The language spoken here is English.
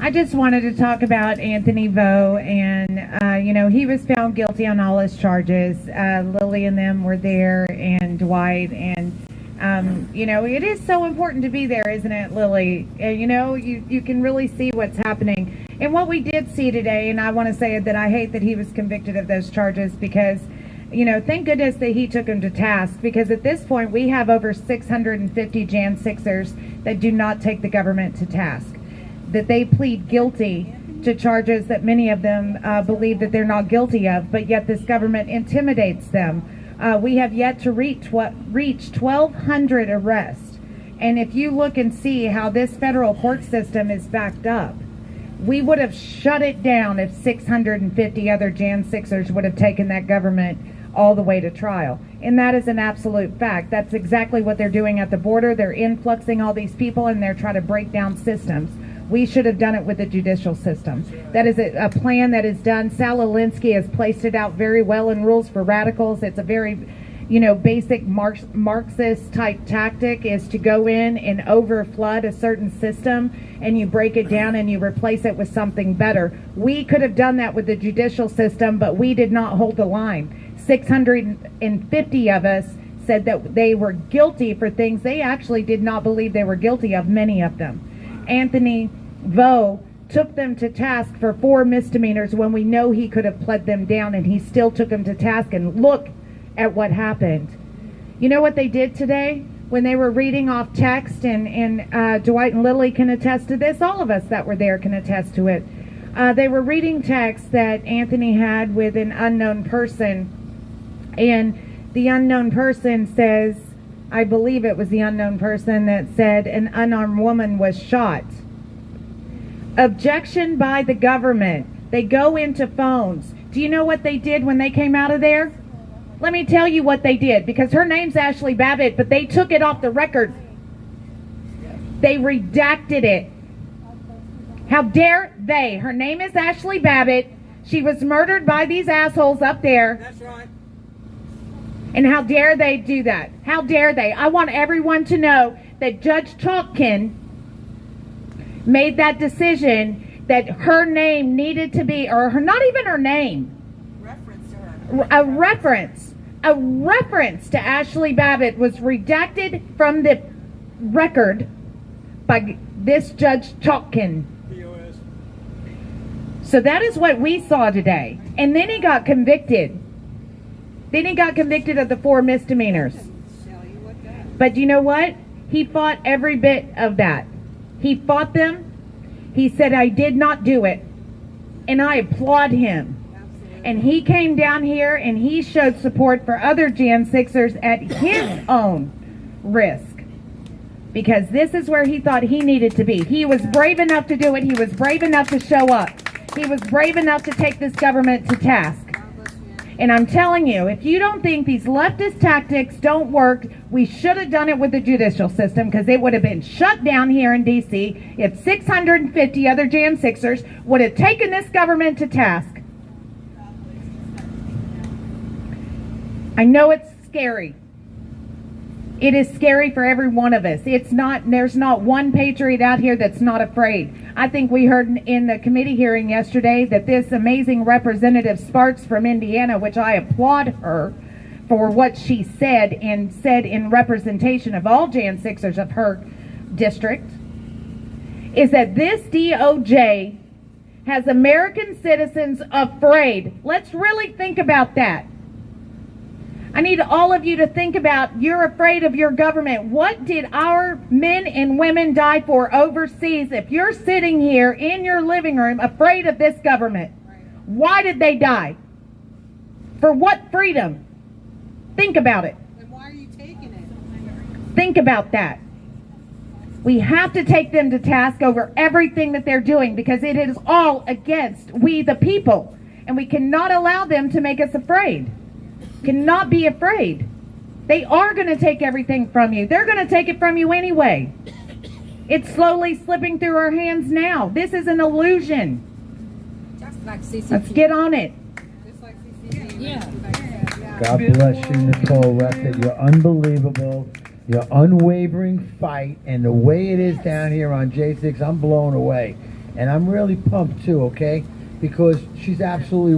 I just wanted to talk about Anthony Vo, and he was found guilty on all his charges. Lily and them were there, and Dwight, and it is so important to be there, isn't it, Lily? You can really see what's happening. And what we did see today, and I want to say that I hate that he was convicted of those charges because, thank goodness that he took him to task, because at this point we have over 650 Jan 6ers that do not take the government to task, that they plead guilty to charges that many of them believe that they're not guilty of, but yet this government intimidates them. We have yet to reach 1,200 arrests. And if you look and see how this federal court system is backed up, we would have shut it down if 650 other Jan 6ers would have taken that government all the way to trial. And that is an absolute fact. That's exactly what they're doing at the border. They're influxing all these people, and they're trying to break down systems. We should have done it with the judicial system. That is a plan that is done. Sal Alinsky has placed it out very well in Rules for Radicals. It's a very, basic Marxist type tactic, is to go in and overflood a certain system, and you break it down and you replace it with something better. We could have done that with the judicial system, but we did not hold the line. 650 of us said that they were guilty for things they actually did not believe they were guilty of, many of them. Anthony Vo took them to task for 4 misdemeanors when we know he could have pled them down, and he still took them to task. And look at what happened. You know what they did today when they were reading off text, and Dwight and Lily can attest to this. All of us that were there can attest to it. They were reading text that Anthony had with an unknown person, and the unknown person says, I believe it was the unknown person that said an unarmed woman was shot. Objection by the government. They go into phones. Do you know what they did when they came out of there? Let me tell you what they did, because her name's Ashley Babbitt, but they took it off the record. They redacted it. How dare they? Her name is Ashley Babbitt. She was murdered by these assholes up there. That's right. And how dare they do that? How dare they? I want everyone to know that Judge Chalkin made that decision that her name needed to be, or her, not even her name. Reference to her. A reference to Ashley Babbitt was redacted from the record by this Judge Chalkin. So that is what we saw today. And then he got convicted. Then he got convicted of the 4 misdemeanors. But you know what? He fought every bit of that. He fought them. He said, I did not do it. And I applaud him. And he came down here and he showed support for other Jan 6ers at his own risk. Because this is where he thought he needed to be. He was brave enough to do it. He was brave enough to show up. He was brave enough to take this government to task. And I'm telling you, if you don't think these leftist tactics don't work, we should have done it with the judicial system, because it would have been shut down here in D.C. if 650 other Jan 6ers would have taken this government to task. I know it's scary. It is scary for every one of us. There's not one patriot out here that's not afraid. I think we heard in the committee hearing yesterday that this amazing Representative Sparks from Indiana, which I applaud her for what she said, and said in representation of all Jan 6ers of her district, is that this DOJ has American citizens afraid. Let's really think about that. I need all of you to think about, you're afraid of your government. What did our men and women die for overseas? If you're sitting here in your living room afraid of this government, why did they die? For what freedom? Think about it. And why are you taking it? Think about that. We have to take them to task over everything that they're doing, because it is all against we the people. And we cannot allow them to make us afraid. Cannot be afraid. They are going to take everything from you. They're going to take it from you anyway. It's slowly slipping through our hands now. This is an illusion. Just like CCP. Let's get on it. Just like CCP. Yeah. God bless you, Nicole. You're unbelievable. Your unwavering fight, and the way it is down here on J6, I'm blown away. And I'm really pumped too, okay? Because she's absolutely right.